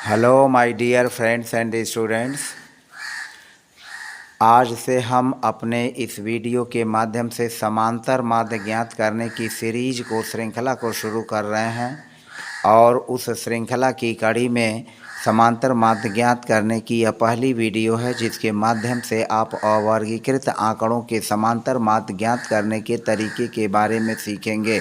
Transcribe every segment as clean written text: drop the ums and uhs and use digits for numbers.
Hello my dear friends and students. आज से हम अपने इस वीडियो के माध्यम से समांतर माध्य ज्ञात करने की सीरीज को श्रृंखला को शुरू कर रहे हैं और उस श्रृंखला की कड़ी में समांतर माध्य ज्ञात करने की यह पहली वीडियो है जिसके माध्यम से आप अवर्गीकृत आंकड़ों के समांतर माध्य ज्ञात करने के तरीके के बारे में सीखेंगे।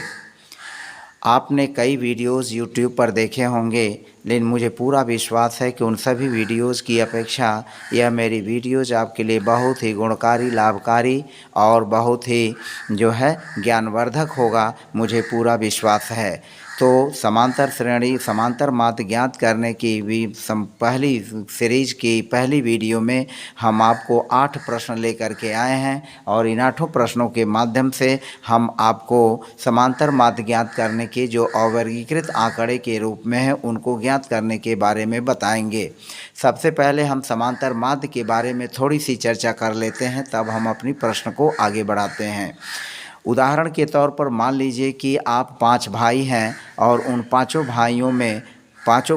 आपने कई वीडियोस YouTube पर देखे होंगे, लेकिन मुझे पूरा विश्वास है कि उन सभी वीडियोस की अपेक्षा यह मेरी वीडियोस आपके लिए बहुत ही गुणकारी, लाभकारी और बहुत ही ज्ञानवर्धक होगा, मुझे पूरा विश्वास है। तो समांतर श्रेणी समांतर माध्य ज्ञात करने की पहली सीरीज की पहली वीडियो में हम आपको 8 प्रश्न लेकर के आए हैं और इन 8 प्रश्नों के माध्यम से हम आपको समांतर माध्य ज्ञात करने के जो अवर्गीकृत आंकड़े के रूप में हैं उनको ज्ञात करने के बारे में बताएंगे। सबसे पहले हम समांतर माध्य के बारे में थोड़ी सी चर्चा कर लेते हैं, तब हम अपनी प्रश्न को आगे बढ़ाते हैं। उदाहरण के तौर पर मान लीजिए कि आप 5 भाई हैं और उन पाँचों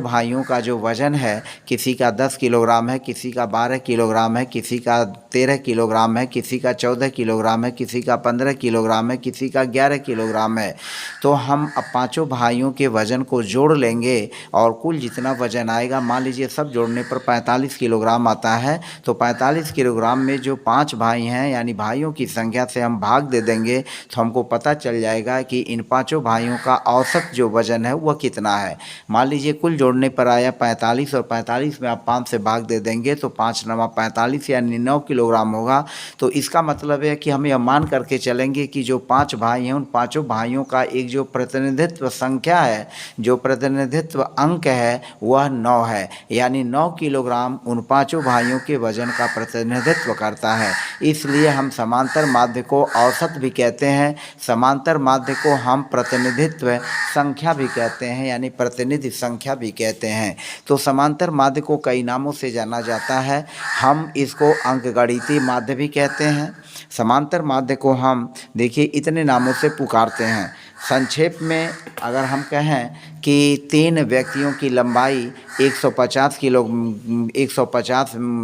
भाइयों का जो वज़न है, किसी का 10 किलोग्राम है, किसी का 12 किलोग्राम है, किसी का 13 किलोग्राम है, किसी का 14 किलोग्राम है, किसी का 15 किलोग्राम है, किसी का 11 किलोग्राम है। तो हम अब पाँचों भाइयों के वज़न को जोड़ लेंगे और कुल जितना वज़न आएगा, मान लीजिए सब जोड़ने पर 45 किलोग्राम आता है। तो 45 किलोग्राम में जो 5 भाई हैं यानी भाइयों की संख्या से हम भाग दे देंगे तो हमको पता चल जाएगा कि इन पाँचों भाइयों का औसत जो वज़न है वह कितना है। मान लीजिए कुल जोड़ने पर आया 45 और 45 में आप 5 से भाग दे देंगे तो 5 नवा 45 यानी 9 किलोग्राम होगा। तो इसका मतलब है कि हम यह मान करके चलेंगे कि जो 5 भाई हैं उन पाँचों भाइयों का एक जो प्रतिनिधित्व संख्या है, जो प्रतिनिधित्व अंक है वह 9 है, यानी 9 किलोग्राम उन पाँचों भाइयों के वजन का प्रतिनिधित्व करता है। इसलिए हम समांतर माध्य को औसत भी कहते हैं, समांतर माध्य को हम प्रतिनिधित्व संख्या भी कहते हैं यानी प्रतिनिधि संख्या भी कहते हैं। तो समांतर माध्य को कई नामों से जाना जाता है। हम इसको अंकगणितीय माध्य भी कहते हैं। समांतर माध्य को हम देखिए इतने नामों से पुकारते हैं। संक्षेप में अगर हम कहें कि 3 व्यक्तियों की लंबाई 150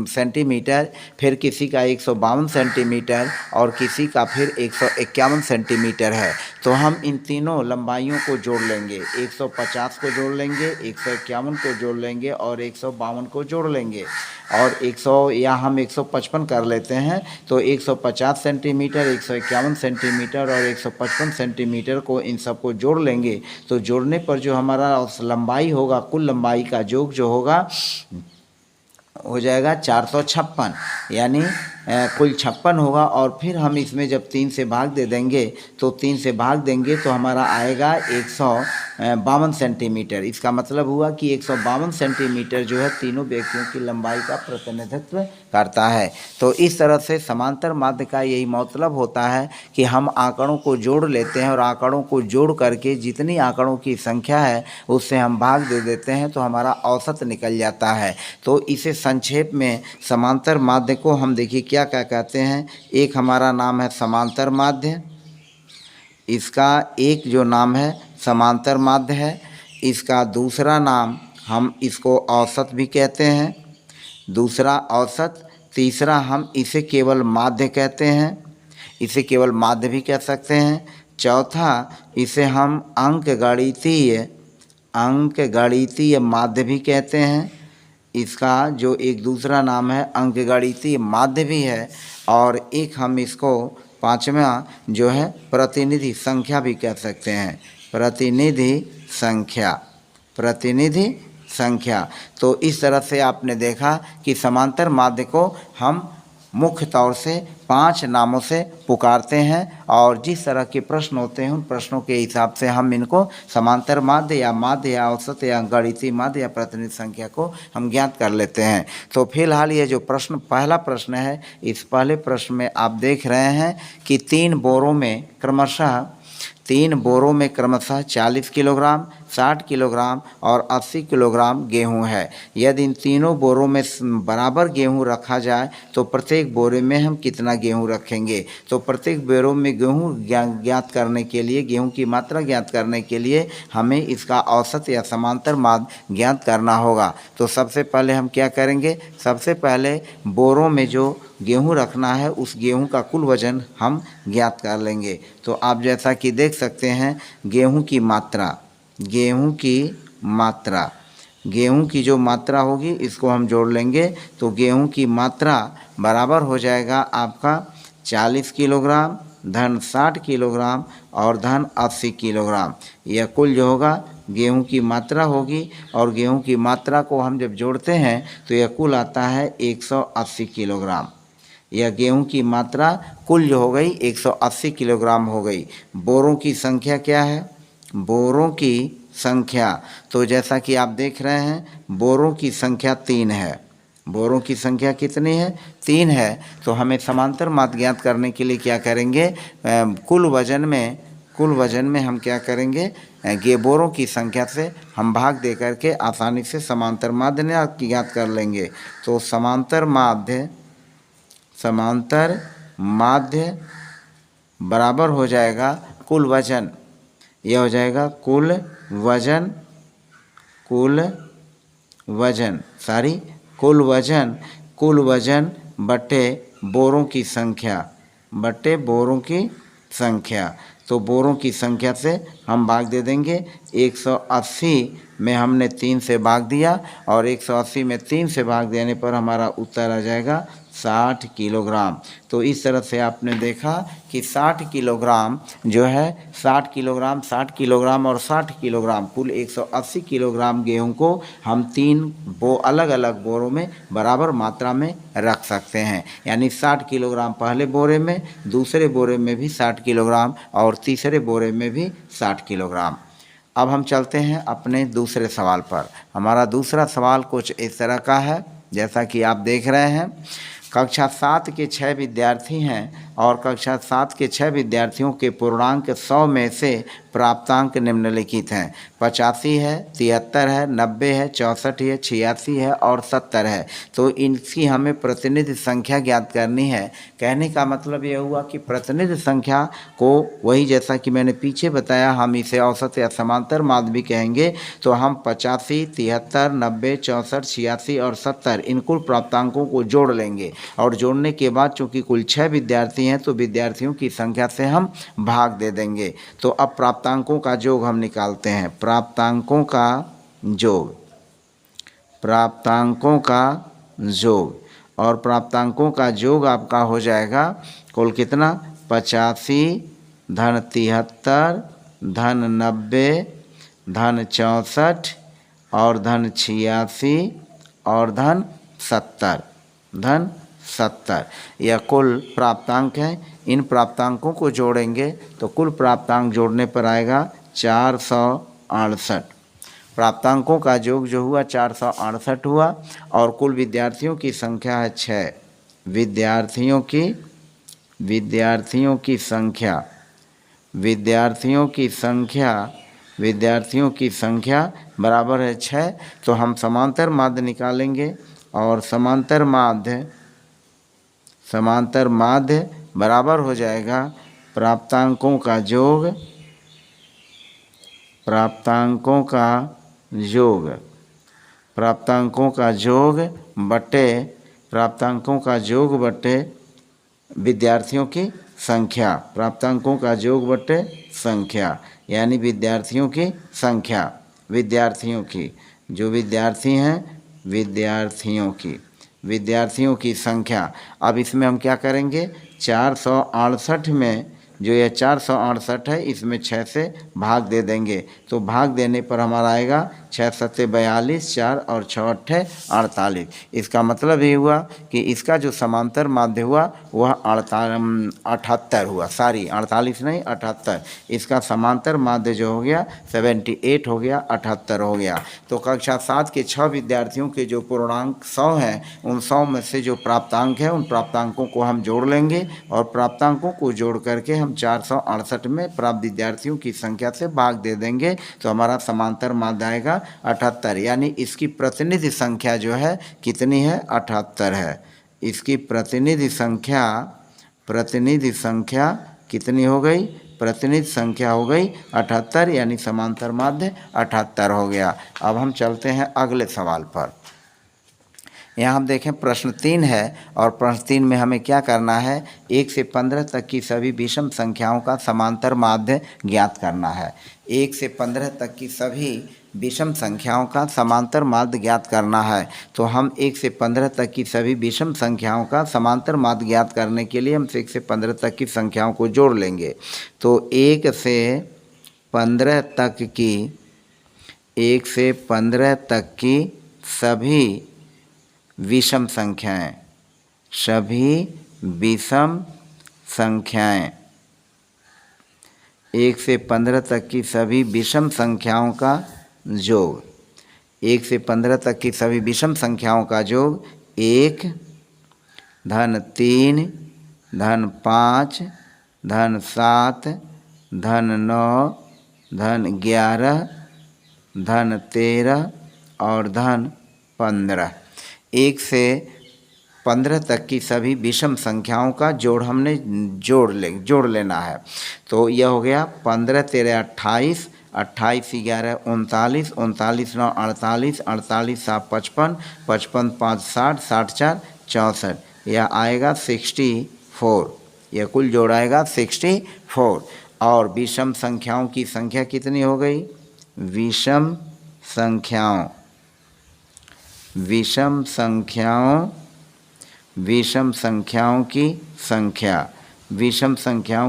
सेंटीमीटर, फिर किसी का 152 सेंटीमीटर और किसी का फिर 151 सेंटीमीटर है, तो हम इन तीनों लंबाइयों को जोड़ लेंगे। 150 को जोड़ लेंगे, 151 को जोड़ लेंगे और 152 को जोड़ लेंगे और 100 या हम 155 कर लेते हैं। तो 150 सेंटीमीटर, 151 सेंटीमीटर और 155 सेंटीमीटर को इन सबको जोड़ लेंगे। तो जोड़ने पर जो हमारा लंबाई होगा, कुल लंबाई का योग जो होगा हो जाएगा 456, यानी कुल 56 होगा। और फिर हम इसमें जब 3 से भाग दे देंगे तो 3 से भाग देंगे तो हमारा आएगा 152 सेंटीमीटर। इसका मतलब हुआ कि 152 सेंटीमीटर जो है तीनों व्यक्तियों की लंबाई का प्रतिनिधित्व करता है। तो इस तरह से समांतर माध्य का यही मतलब होता है कि हम आंकड़ों को जोड़ लेते हैं और आंकड़ों को जोड़ करके जितनी आंकड़ों की संख्या है उससे हम भाग दे देते हैं तो हमारा औसत निकल जाता है। तो इसे संक्षेप में समांतर माध्य को हम देखिए क्या क्या कहते हैं। एक हमारा नाम है समांतर माध्य, इसका एक जो नाम है समांतर माध्य है, इसका दूसरा नाम हम इसको औसत भी कहते हैं, दूसरा औसत, तीसरा हम इसे केवल माध्य कहते हैं, इसे केवल माध्य भी कह सकते हैं, चौथा इसे हम अंकगणितीय माध्य भी कहते हैं। इसका जो एक दूसरा नाम है अंकगणितीय माध्य भी है और एक हम इसको पांचवा जो है प्रतिनिधि संख्या भी कह सकते हैं, प्रतिनिधि संख्या। तो इस तरह से आपने देखा कि समांतर माध्य को हम मुख्य तौर से 5 नामों से पुकारते हैं और जिस तरह के प्रश्न होते हैं उन प्रश्नों के हिसाब से हम इनको समांतर माध्य या औसत या गणितीय माध्य या प्रतिनिधि संख्या को हम ज्ञात कर लेते हैं। तो फिलहाल ये जो पहला प्रश्न है, इस पहले प्रश्न में आप देख रहे हैं कि 3 बोरों में क्रमशः 3 बोरों में क्रमशः 40 किलोग्राम, 60 किलोग्राम और 80 किलोग्राम गेहूं है। यदि इन तीनों बोरों में बराबर गेहूं रखा जाए तो प्रत्येक बोरे में हम कितना गेहूं रखेंगे। तो प्रत्येक बोरों में गेहूं ज्ञात करने के लिए, गेहूं की मात्रा ज्ञात करने के लिए हमें इसका औसत या समांतर माध्य ज्ञात करना होगा। तो सबसे पहले हम क्या करेंगे, सबसे पहले बोरों में जो गेहूं रखना है उस गेहूं का कुल वजन हम ज्ञात कर लेंगे। तो आप जैसा कि देख सकते हैं, गेहूं की मात्रा, गेहूं की जो मात्रा होगी इसको हम जोड़ लेंगे। तो गेहूं की मात्रा बराबर हो जाएगा आपका 40 किलोग्राम धन 60 किलोग्राम और धन 80 किलोग्राम। यह कुल जो होगा गेहूं की मात्रा होगी, और गेहूं की मात्रा को हम जब जोड़ते हैं तो यह कुल आता है 180 किलोग्राम। यह गेहूं की मात्रा कुल जो हो गई 180 किलोग्राम हो गई। बोरों की संख्या क्या है, बोरों की संख्या, तो जैसा कि आप देख रहे हैं बोरों की संख्या 3 है। बोरों की संख्या कितनी है, 3 है। तो हमें समांतर माध्य ज्ञात करने के लिए क्या करेंगे, कुल वजन में हम क्या करेंगे, बोरों की संख्या से हम भाग दे करके आसानी से समांतर माध्य ज्ञात कर लेंगे। तो समांतर माध्य बराबर हो जाएगा कुल वजन, यह हो जाएगा कुल वजन बटे बोरों की संख्या, तो बोरों की संख्या से हम भाग दे देंगे। 180 में हमने 3 से भाग दिया, और 180 में 3 से भाग देने पर हमारा उत्तर आ जाएगा 60 किलोग्राम। तो इस तरह से आपने देखा कि 60 किलोग्राम जो है, 60 किलोग्राम और 60 किलोग्राम कुल 180 किलोग्राम गेहूं को हम 3 अलग अलग बोरों में बराबर मात्रा में रख सकते हैं। यानी 60 किलोग्राम पहले बोरे में, दूसरे बोरे में भी 60 किलोग्राम और तीसरे बोरे में भी 60 किलोग्राम। अब हम चलते हैं अपने दूसरे सवाल पर। हमारा दूसरा सवाल कुछ इस तरह का है, जैसा कि आप देख रहे हैं। कक्षा 7 के 6 विद्यार्थी हैं, और कक्षा 7 के 6 विद्यार्थियों के पूर्णांक 100 में से प्राप्तांक निम्नलिखित हैं। 85 है, 73 है, 90 है, 64 है, 86 है और 70 है। तो इनकी हमें प्रतिनिधि संख्या ज्ञात करनी है। कहने का मतलब यह हुआ कि प्रतिनिधि संख्या को, वही जैसा कि मैंने पीछे बताया, हम इसे औसत या समांतर माध्य भी कहेंगे। तो हम 85, 73, 90, 64, 86 और 70 इन कुल प्राप्तांकों को जोड़ लेंगे, और जोड़ने के बाद चूंकि कुल 6 विद्यार्थी हैं तो विद्यार्थियों की संख्या से हम भाग दे देंगे। तो अब प्राप्तांकों का योग हम निकालते हैं। प्राप्तांकों का योग, और प्राप्तांकों का योग आपका हो जाएगा कुल कितना, 85 धन 73 धन 90 धन 64 और धन 86 और धन 70। यह कुल प्राप्तांक है। इन प्राप्तांकों को जोड़ेंगे तो कुल प्राप्तांक जोड़ने पर आएगा 468। प्राप्तांकों का योग जो हुआ 468 हुआ, और कुल विद्यार्थियों की संख्या है 6। विद्यार्थियों की संख्या बराबर है 6। तो हम समांतर माध्य निकालेंगे, और समांतर माध्य बराबर हो जाएगा प्राप्तांकों का योग बटे विद्यार्थियों की संख्या, यानी विद्यार्थियों की जो विद्यार्थी हैं विद्यार्थियों की संख्या। अब इसमें हम क्या करेंगे, 468 में जो यह 468 है इसमें 6 से भाग दे देंगे। तो भाग देने पर हमारा आएगा 6 सत्ते 42, 4 और 6 अट्ठे 48। इसका मतलब ये हुआ कि इसका जो समांतर माध्य हुआ वह 78 हुआ, सॉरी 48 नहीं 78। इसका समांतर माध्य जो हो गया 78 हो गया, 78 हो गया। तो कक्षा 7 के 6 विद्यार्थियों के जो पूर्णांक 100 हैं, उन 100 में से जो प्राप्तांक है उन प्राप्तांकों को हम जोड़ लेंगे और प्राप्तांकों को जोड़ करके हम 468 में प्राप्त विद्यार्थियों की संख्या से भाग दे देंगे तो हमारा समांतर माध्य आएगा 78। यानी इसकी प्रतिनिधि संख्या जो है कितनी है, 78 है। इसकी प्रतिनिधि संख्या कितनी हो गई, प्रतिनिधि संख्या हो गई 78, यानी समांतर माध्य 78 हो गया। अब हम चलते हैं अगले सवाल पर। यहाँ हम देखें प्रश्न 3 है और प्रश्न 3 में हमें क्या करना है, 1 से 15 तक की सभी विषम संख्याओं का समांतर माध्य ज्ञात करना है। 1 से 15 तक की सभी विषम संख्याओं का समांतर माध्य ज्ञात करना है। तो हम 1 से 15 तक की सभी विषम संख्याओं का समांतर माध्य ज्ञात करने के लिए हम 1 से 15 तक की संख्याओं को जोड़ लेंगे। तो 1 से 15 तक की सभी विषम संख्याएं, सभी विषम संख्याएं, 1 से 15 तक की सभी विषम संख्याओं का योग, 1 से 15 तक की सभी विषम संख्याओं का योग 1 धन 3 धन 5 धन 7 धन 9 धन 11 धन 13 और धन 15। 1 से 15 तक की सभी विषम संख्याओं का जोड़ हमने जोड़ लेना है। तो यह हो गया 15 तेरह 28, 28 11 39, 39 9 48, 48 7 55, 55 5 60, 60 4 64, यह आएगा 64। यह कुल जोड़ आएगा 64। और विषम संख्याओं की संख्या कितनी हो गई, विषम संख्याओं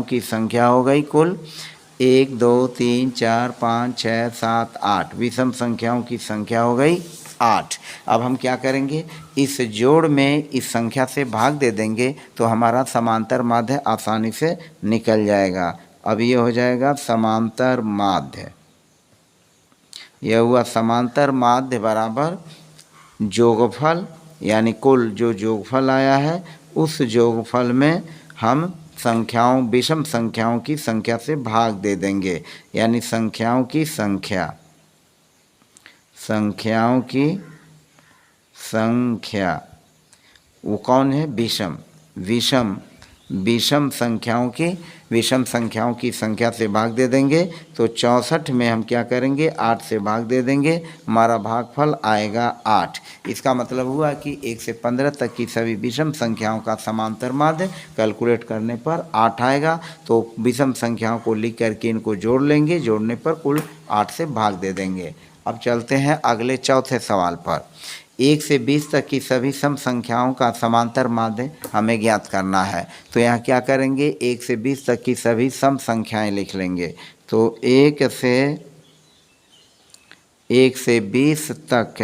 की संख्या हो गई कुल 1 2 3 4 5 6 7 8। विषम संख्याओं की संख्या हो गई 8। अब हम क्या करेंगे, इस जोड़ में इस संख्या से भाग दे देंगे तो हमारा समांतर माध्य आसानी से निकल जाएगा। अब ये हो जाएगा समांतर माध्य, यह हुआ समांतर माध्य बराबर जोगफल, यानी कुल जो जोगफल आया है उस जोगफल में हम विषम संख्याओं की संख्या से भाग दे देंगे। यानी संख्याओं की संख्या वो कौन है, विषम संख्याओं की संख्या से भाग दे देंगे। तो 64 में हम क्या करेंगे, 8 से भाग दे देंगे, हमारा भागफल आएगा 8। इसका मतलब हुआ कि 1 से 15 तक की सभी विषम संख्याओं का समांतर माध्य कैलकुलेट करने पर 8 आएगा। तो विषम संख्याओं को लिख करके इनको जोड़ लेंगे, जोड़ने पर कुल 8 से भाग दे देंगे। अब चलते हैं अगले चौथे सवाल पर। 1 से 20 तक की सभी सम संख्याओं का समांतर माध्य हमें ज्ञात करना है। तो यहाँ क्या करेंगे, 1 से 20 तक की सभी सम संख्याएं लिख लेंगे। तो 1 से 20 तक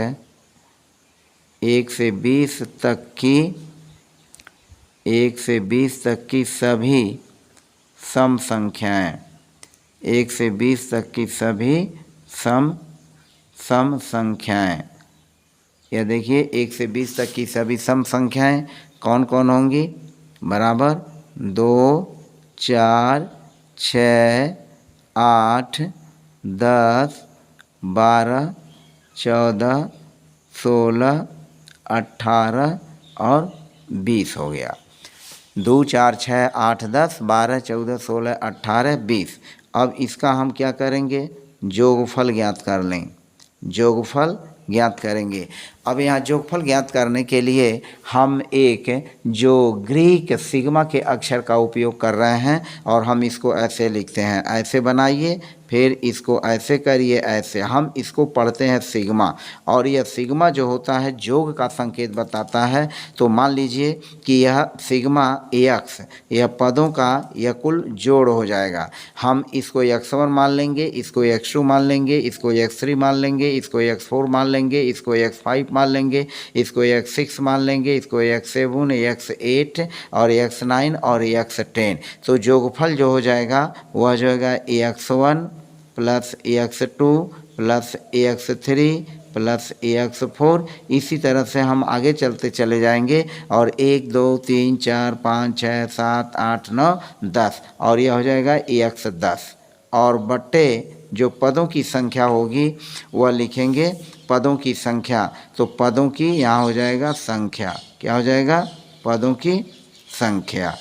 की सभी सम संख्याएं, 1 से 20 तक की सभी सम संख्याएं, यह देखिए 1 से 20 तक की सभी सम संख्याएं कौन कौन होंगी, बराबर 2 4 6 8 10 12 14 16 18 और 20 हो गया। 2 4 6 8 10 12 14 16 18 20। अब इसका हम क्या करेंगे, जोगफल ज्ञात कर लें, जोगफल ज्ञात करेंगे। अब यहाँ जोगफल ज्ञात करने के लिए हम एक जो ग्रीक सिग्मा के अक्षर का उपयोग कर रहे हैं और हम इसको ऐसे लिखते हैं, ऐसे बनाइए फिर इसको ऐसे करिए, ऐसे हम इसको पढ़ते हैं सिग्मा। और यह सिग्मा जो होता है योग का संकेत बताता है। तो मान लीजिए कि यह सिग्मा एक्स, यह पदों का यह कुल जोड़ हो जाएगा। हम इसको x1 मान लेंगे, इसको x2 मान लेंगे, इसको x3 मान लेंगे, इसको x4 मान लेंगे, इसको x5 मान लेंगे, इसको x6 मान लेंगे, इसको x7, x8 और x9 और x10। तो योगफल जो हो जाएगा वह जो होगा x1 plus x2 plus x3 plus x4। इसी तरह से हम आगे चलते चले जाएंगे और 1 2 3 4 5 6 7 8 9 10 और यह हो जाएगा x10 और बट्टे जो पदों की संख्या होगी वह लिखेंगे पदों की संख्या। तो पदों की यहाँ हो जाएगा संख्या, क्या हो जाएगा? पदों की संख्या,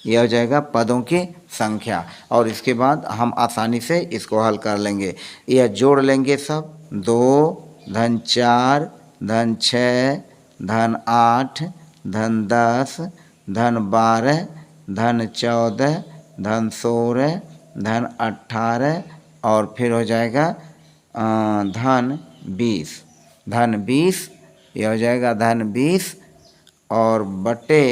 यह हो जाएगा पदों की संख्या। और इसके बाद हम आसानी से इसको हल कर लेंगे। यह जोड़ लेंगे सब, 2 धन 4 धन 6 धन 8 धन 10 धन 12 धन 14 धन 16 धन 18 और फिर हो जाएगा धन 20, धन 20, यह हो जाएगा धन 20 और बटे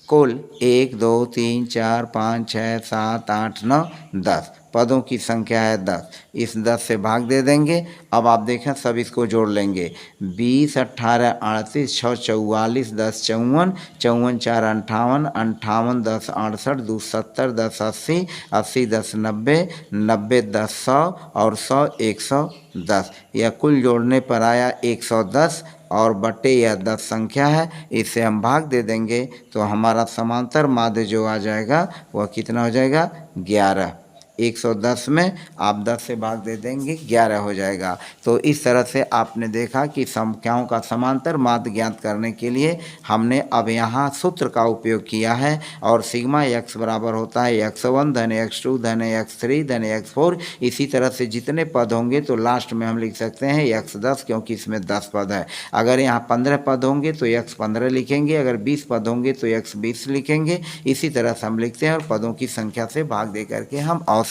कुल 1 2 3 4 5 6 7 8 9 10 पदों की संख्या है 10। इस 10 से भाग दे देंगे। अब आप देखें सब इसको जोड़ लेंगे। 20 18 38 6 44 10 54 54 4 58 58 10 68 2 70 10 80 80 10 90 90 10 100 और 100 110। यह कुल जोड़ने पर आया 110 और बटे यह 10 संख्या है, इससे हम भाग दे देंगे तो हमारा समांतर माध्य जो आ जाएगा वह कितना हो जाएगा? 11। 110 में आप 10 से भाग दे देंगे 11 हो जाएगा। तो इस तरह से आपने देखा कि संख्याओं का समांतर माध्य ज्ञात करने के लिए हमने अब यहाँ सूत्र का उपयोग किया है और सिग्मा x बराबर होता है x1 धन x2 धन x3 धन x4। इसी तरह से जितने पद होंगे तो लास्ट में हम लिख सकते हैं x10 क्योंकि इसमें 10 पद है। अगर यहाँ 15 पद होंगे तो x15 लिखेंगे, अगर 20 पद होंगे तो x20 लिखेंगे। इसी तरह से हम लिखते हैं और पदों की संख्या से भाग दे करके हम औसत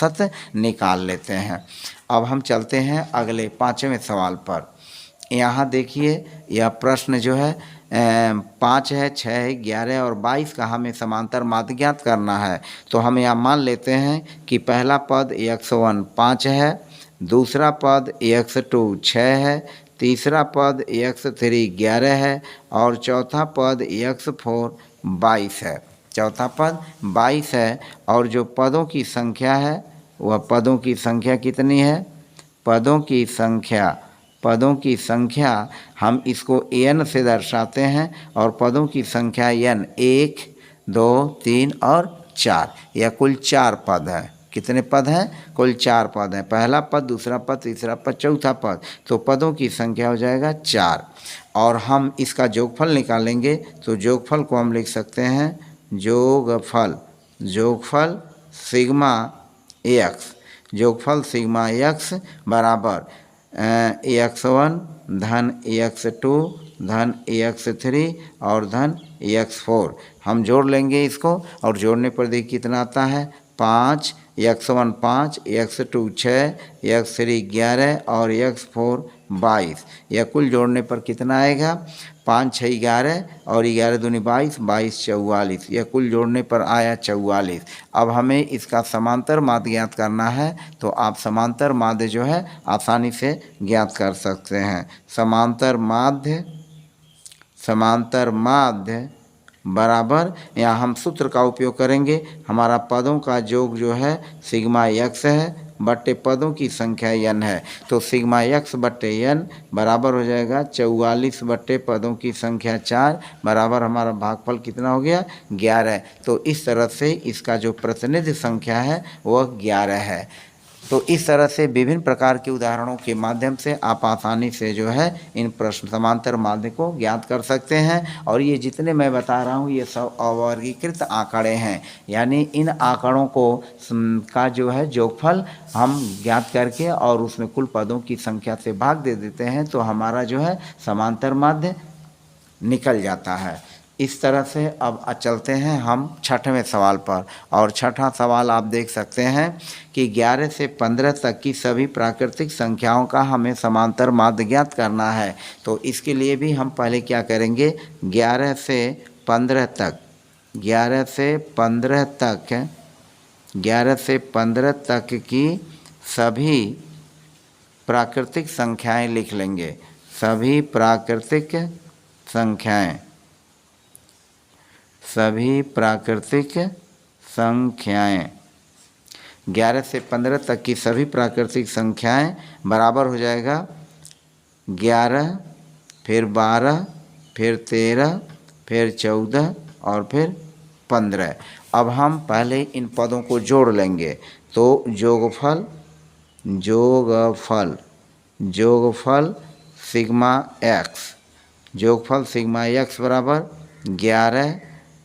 निकाल लेते हैं। अब हम चलते हैं अगले 5वें सवाल पर। यहाँ देखिए यह प्रश्न जो है 5 है, 6 है, 11 और 22 का हमें समांतर माध्य ज्ञात करना है। तो हम यहाँ मान लेते हैं कि पहला पद x1 5 है, दूसरा पद x2 6 है, तीसरा पद x3 11 है और चौथा पद x4 22 है। चौथा पद 22 है और जो पदों की संख्या है वह पदों की संख्या कितनी है? पदों की संख्या हम इसको n से दर्शाते हैं और पदों की संख्या n 1 2 3 और 4। यह कुल 4 पद है। कितने पद हैं? कुल 4 पद हैं। पहला पद, दूसरा पद, तीसरा पद, चौथा पद। तो पदों की संख्या हो जाएगा 4 और हम इसका योगफल निकालेंगे। तो योगफल को हम लिख सकते हैं योगफल सिग्मा x बराबर x1 धन x2 धन x3 और धन x4। हम जोड़ लेंगे इसको और जोड़ने पर देखिए कितना आता है? 5 x1 5 x2 6 x3 11 और x4 22। यह कुल जोड़ने पर कितना आएगा? 5 6 11 और 11 दूनी 22 22 44। यह कुल जोड़ने पर आया 44। अब हमें इसका समांतर माध्य ज्ञात करना है। तो आप समांतर माध्य जो है आसानी से ज्ञात कर सकते हैं। समांतर माध्य बराबर, यहाँ हम सूत्र का उपयोग करेंगे। हमारा पदों का योग जो है सिग्मा x है बट्टे पदों की संख्या n है। तो सिग्मा x बट्टे n बराबर हो जाएगा 44 बट्टे पदों की संख्या 4 बराबर हमारा भागफल कितना हो गया? 11। तो इस तरह से इसका जो प्रतिनिधि संख्या है वह 11 है। तो इस तरह से विभिन्न प्रकार के उदाहरणों के माध्यम से आप आसानी से जो है इन प्रश्न समांतर माध्य को ज्ञात कर सकते हैं। और ये जितने मैं बता रहा हूँ ये सब अवर्गीकृत आंकड़े हैं, यानी इन आंकड़ों को का जो है योगफल हम ज्ञात करके और उसमें कुल पदों की संख्या से भाग दे देते हैं तो हमारा जो है समांतर माध्य निकल जाता है। इस तरह से अब चलते हैं हम छठवें सवाल पर। और छठा सवाल आप देख सकते हैं कि 11 से 15 तक की सभी प्राकृतिक संख्याओं का हमें समांतर माध्य ज्ञात करना है। तो इसके लिए भी हम पहले क्या करेंगे, 11 से 15 तक 11 से 15 तक 11 से 15 तक की सभी प्राकृतिक संख्याएं लिख लेंगे। सभी प्राकृतिक संख्याएं, सभी प्राकृतिक संख्याएं 11 से 15 तक की सभी प्राकृतिक संख्याएं बराबर हो जाएगा 11, फिर 12, फिर 13, फिर 14 और फिर 15। अब हम पहले इन पदों को जोड़ लेंगे। तो जोगफल जोगफल जोगफल सिग्मा एक्स, जोगफल सिग्मा एक्स बराबर 11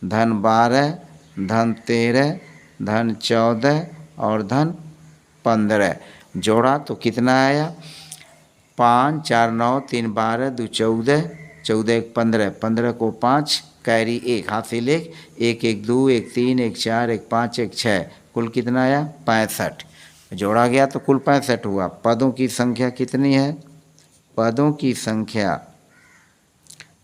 धन 12 धन 13 धन 14 और धन 15 जोड़ा तो कितना आया, 5 4 9 3 12 2 14, 14 1 15, 15 को 5 कैरी 1 हासिल 1, 1 1 2 1 3 1 4 1 5 1 6, कुल कितना आया 65। जोड़ा गया तो कुल 65 हुआ। पदों की संख्या कितनी है, पदों की संख्या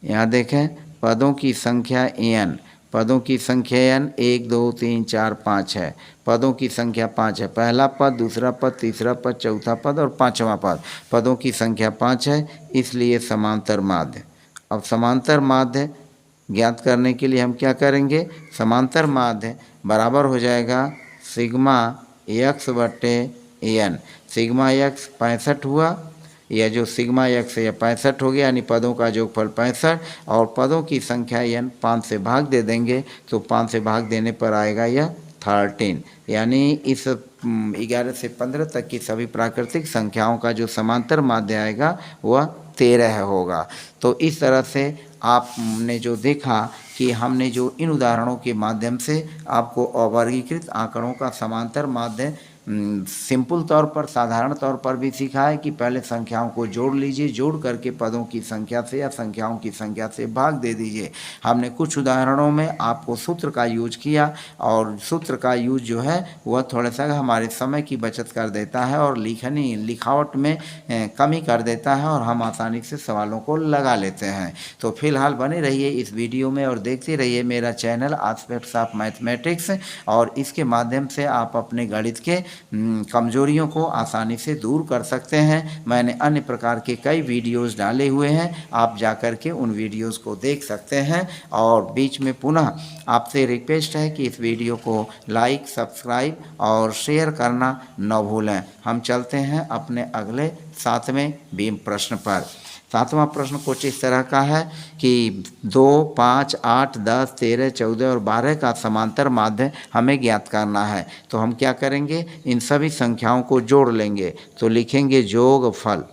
यहाँ देखें, पदों की संख्या n, पदों की संख्या n 1 2 3 4 5 है। पदों की संख्या 5 है, पहला पद, दूसरा पद, तीसरा पद, चौथा पद और पांचवा पद। पदों की संख्या 5 है, इसलिए समांतर माध्य। अब समांतर माध्य ज्ञात करने के लिए हम क्या करेंगे, समांतर माध्य बराबर हो जाएगा सिग्मा एक्स बटे एन। सिग्मा एक्स 65 हुआ, यह जो सिग्मा एक्स है यह 65 हो गया, यानी पदों का जोगफल 65 और पदों की संख्या n 5 से भाग दे देंगे तो 5 से भाग देने पर आएगा यह 13। यानी इस 11 से 15 तक की सभी प्राकृतिक संख्याओं का जो समांतर माध्य आएगा वह 13 होगा। तो इस तरह से आपने जो देखा कि हमने जो इन उदाहरणों के माध्यम से आपको अवर्गीकृत आंकड़ों का समांतर माध्य सिंपल तौर पर, साधारण तौर पर भी सीखा है कि पहले संख्याओं को जोड़ लीजिए, जोड़ करके पदों की संख्या से या संख्याओं की संख्या से भाग दे दीजिए। हमने कुछ उदाहरणों में आपको सूत्र का यूज किया और सूत्र का यूज जो है वह थोड़ा सा हमारे समय की बचत कर देता है और लिखावट में कमी कर देता है और हम आसानी से सवालों को लगा लेते हैं। तो फिलहाल बने रहिए इस वीडियो में और देखते रहिए मेरा चैनल एस्पेक्ट्स ऑफ मैथमेटिक्स, और इसके माध्यम से आप अपने गणित के कमजोरियों को आसानी से दूर कर सकते हैं। मैंने अन्य प्रकार के कई वीडियोस डाले हुए हैं, आप जाकर के उन वीडियोस को देख सकते हैं। और बीच में पुनः आपसे रिक्वेस्ट है कि इस वीडियो को लाइक, सब्सक्राइब और शेयर करना न भूलें। हम चलते हैं अपने अगले 7वें बीम प्रश्न पर। 7वां प्रश्न कुछ इस तरह का है कि 2, 5, 8, 10, 13, 14 और 12 का समांतर माध्य हमें ज्ञात करना है। तो हम क्या करेंगे, इन सभी संख्याओं को जोड़ लेंगे। तो लिखेंगे जोगफल,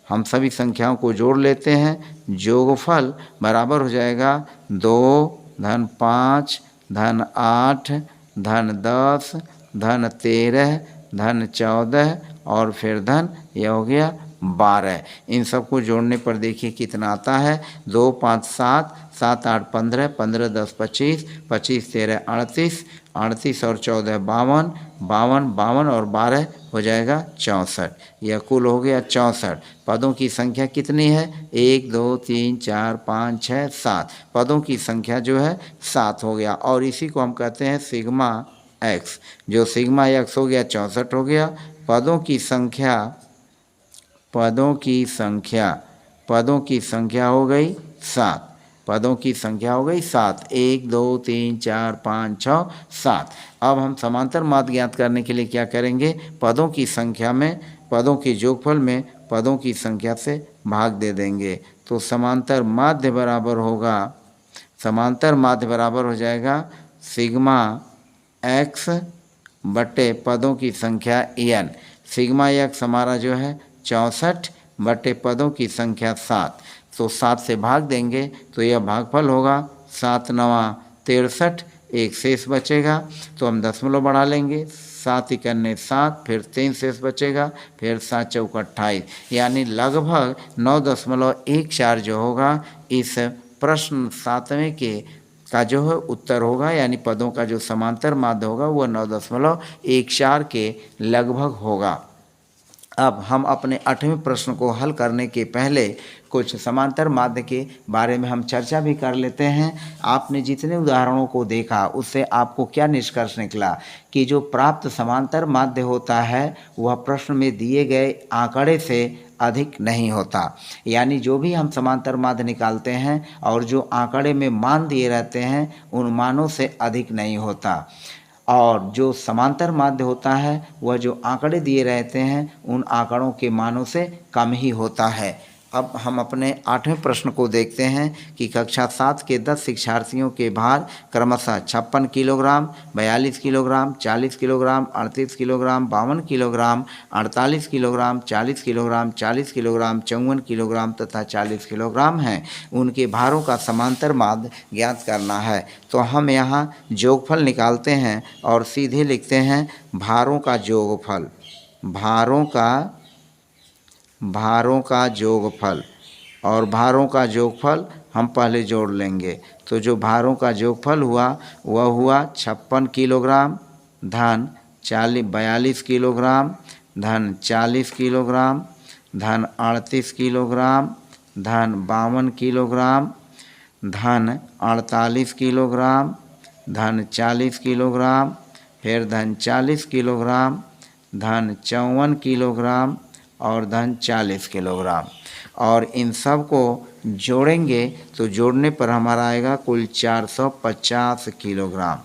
हम सभी संख्याओं को जोड़ लेते हैं। जोगफल बराबर हो जाएगा 2 धन 5 धन 8 धन 10 धन 13 धन 14 और फिर धन यह हो गया 12। इन सबको जोड़ने पर देखिए कितना आता है, 2 5 7, 7 8 15, 15 10 25, 25 13 38, 38 और 14 52, 52 52 और 12 हो जाएगा 64। यह कुल हो गया 64। पदों की संख्या कितनी है, 1 2 3 4 5 6 7। पदों की संख्या जो है 7 हो गया और इसी को हम कहते हैं सिग्मा एक्स। जो सिग्मा एक्स हो गया 64 हो गया। पदों की संख्या हो गई 7। पदों की संख्या हो गई 7, 1 2 3 4 5 6 7। अब हम समांतर माध्य ज्ञात करने के लिए क्या करेंगे, पदों की संख्या में, पदों के जोगफल में पदों की संख्या से भाग दे देंगे। तो समांतर माध्य बराबर हो जाएगा सिग्मा एक्स बटे पदों की संख्या n। सिग्मा एक्स हमारा जो है 64 बटे पदों की संख्या 7। तो 7 से भाग देंगे तो यह भागफल होगा 7 9 63, एक शेष बचेगा तो हम दशमलव बढ़ा लेंगे, 7 1 7, फिर 3 शेष बचेगा, फिर 7 चौक 28, यानी लगभग 9.14 जो होगा इस प्रश्न 7वें के का जो है उत्तर होगा, यानी पदों का जो समांतर माध्य होगा वह 9.14 के लगभग होगा। अब हम अपने 8वें प्रश्न को हल करने के पहले कुछ समांतर माध्य के बारे में हम चर्चा भी कर लेते हैं। आपने जितने उदाहरणों को देखा उससे आपको क्या निष्कर्ष निकला कि जो प्राप्त समांतर माध्य होता है वह प्रश्न में दिए गए आंकड़े से अधिक नहीं होता। यानी जो भी हम समांतर माध्य निकालते हैं और जो आंकड़े में मान दिए रहते हैं उन मानों से अधिक नहीं होता। और जो समांतर माध्य होता है वह जो आंकड़े दिए रहते हैं उन आंकड़ों के मानों से कम ही होता है। अब हम अपने 8वें प्रश्न को देखते हैं कि कक्षा 7 के 10 शिक्षार्थियों के भार क्रमशः 56 kilogram, 42 kilogram, 40 kilogram, 38 kilogram, 52 kilogram, 48 kilogram, 40 kilogram, 40 kilogram, 54 kilogram तथा 40 किलोग्राम हैं। उनके भारों का समांतर माध्य ज्ञात करना है। तो हम यहाँ जोगफल निकालते हैं और सीधे लिखते हैं भारों का जोगफल, भारों का जोगफल। और भारों का जोगफल हम पहले जोड़ लेंगे। तो जो भारों का जोगफल हुआ वह हुआ 56 किलोग्राम धन 42 किलोग्राम धन 40 किलोग्राम धन 38 किलोग्राम धन 52 किलोग्राम धन 48 किलोग्राम धन 40 किलोग्राम फिर धन 40 किलोग्राम धन 54 किलोग्राम और धन 40 किलोग्राम। और इन सब को जोड़ेंगे तो जोड़ने पर हमारा आएगा कुल 450 किलोग्राम।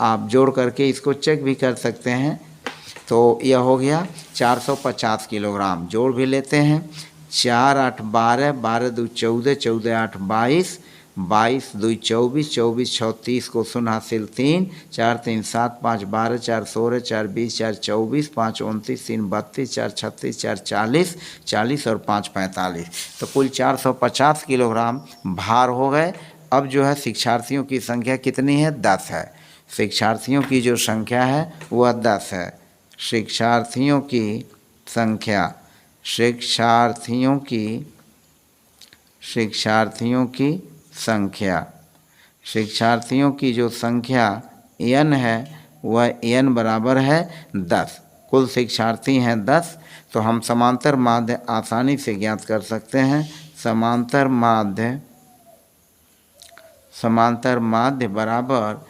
आप जोड़ करके इसको चेक भी कर सकते हैं। तो यह हो गया 450 किलोग्राम। जोड़ भी लेते हैं। 4 8 12, 12 2 14, 14 8 22, 22 2 24, 24 6 30 को शून्य हासिल 3, 4 3 7 5 12, 4 16, 4 20, 4 24, 5 29, 3 32, 4 36, 4 40, 40 और 5 45। तो कुल 450 किलोग्राम भार हो गए। अब जो है शिक्षार्थियों की संख्या कितनी है? 10 है। शिक्षार्थियों की जो संख्या है वह 10 है। शिक्षार्थियों की संख्या, शिक्षार्थियों की जो संख्या n है वह n बराबर है 10। कुल शिक्षार्थी हैं 10। तो हम समांतर माध्य आसानी से ज्ञात कर सकते हैं। समांतर माध्य बराबर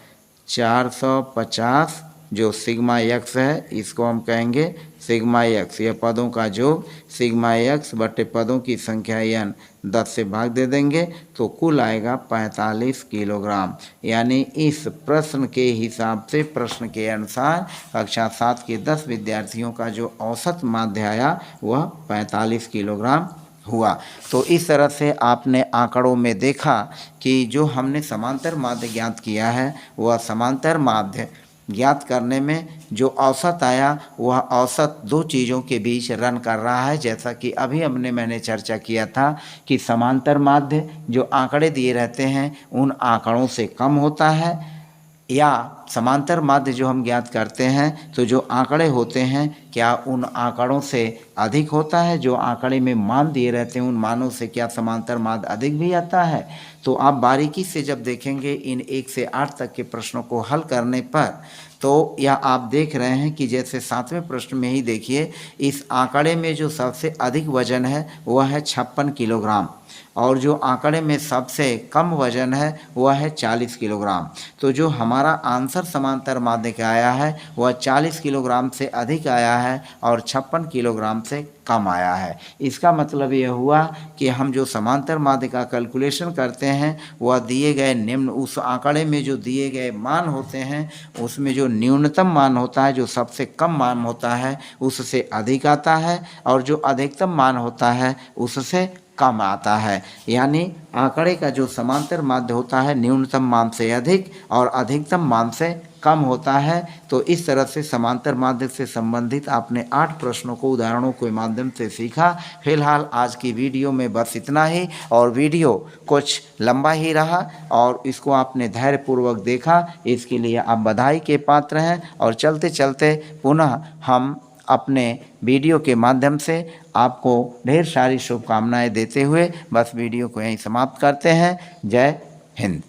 450 जो सिग्मा x है इसको हम कहेंगे सिग्मा x। यह पदों का योग सिग्मा x बटे पदों की संख्या n 10 से भाग दे देंगे तो कुल आएगा 45 किलोग्राम। यानी इस प्रश्न के हिसाब से, प्रश्न के अनुसार कक्षा 7 के 10 विद्यार्थियों का जो औसत माध्य आया वह 45 किलोग्राम हुआ। तो इस तरह से आपने आंकड़ों में देखा कि जो हमने समांतर माध्य ज्ञात किया है वह समांतर माध्य ज्ञात करने में जो औसत आया वह औसत दो चीज़ों के बीच रन कर रहा है। जैसा कि अभी मैंने चर्चा किया था कि समांतर माध्य जो आंकड़े दिए रहते हैं उन आंकड़ों से कम होता है, या समांतर माध्य जो हम ज्ञात करते हैं तो जो आंकड़े होते हैं क्या उन आंकड़ों से अधिक होता है। जो आंकड़े में मान दिए रहते हैं उन मानों से क्या समांतर माध्य अधिक भी आता है। तो आप बारीकी से जब देखेंगे इन 1 से 8 तक के प्रश्नों को हल करने पर, तो यह आप देख रहे हैं कि जैसे 7वें प्रश्न में ही देखिए, इस आंकड़े में जो सबसे अधिक वजन है वह है 56 किलोग्राम और जो आंकड़े में सबसे कम वजन है वह है 40 किलोग्राम। तो जो हमारा आंसर समांतर माध्य का आया है वह 40 किलोग्राम से अधिक आया है और 56 किलोग्राम से कम आया है। इसका मतलब यह हुआ कि हम जो समांतर माध्य का कैलकुलेशन करते हैं वह दिए गए निम्न, उस आंकड़े में जो दिए गए मान होते हैं उसमें जो न्यूनतम मान होता है, जो सबसे कम मान होता है उससे अधिक आता है और जो अधिकतम मान होता है उससे कम आता है। यानी आंकड़े का जो समांतर माध्य होता है न्यूनतम मान से अधिक और अधिकतम मान से कम होता है। तो इस तरह से समांतर माध्य से संबंधित आपने 8 प्रश्नों को उदाहरणों के माध्यम से सीखा। फिलहाल आज की वीडियो में बस इतना ही, और वीडियो कुछ लंबा ही रहा और इसको आपने धैर्यपूर्वक देखा, इसके लिए आप बधाई के पात्र हैं। और चलते चलते पुनः हम अपने वीडियो के माध्यम से आपको ढेर सारी शुभकामनाएं देते हुए बस वीडियो को यहीं समाप्त करते हैं। जय हिंद।